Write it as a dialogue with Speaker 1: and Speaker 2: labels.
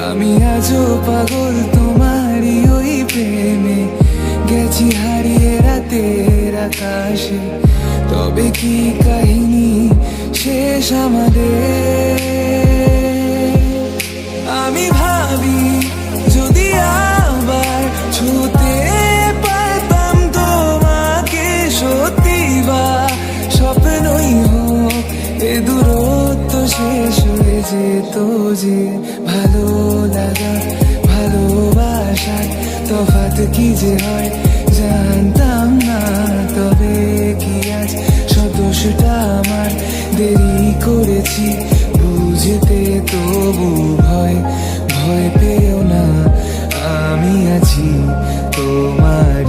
Speaker 1: আমি আজও পাগল তোমারই ওই প্রেমে, গেছি হারিয়ে রাতের আকাশে। তবে কি কাহিনী শেষ আমাদের? আমি ভাবি যদি আবার ছুতে পারতাম তোমাকে, সত্যি বা স্বপ্নই হোক এ দূরত্ব শেষ হয়ে যেত যে। ভালো লাগা ভালোবাসার তফাৎ কি যে হয় জানতাম না। তবে কি আজ সব দোষটা আমার, দেরি করেছি বুঝতে, তবু ভয় পেও না, আমি আছি তোমার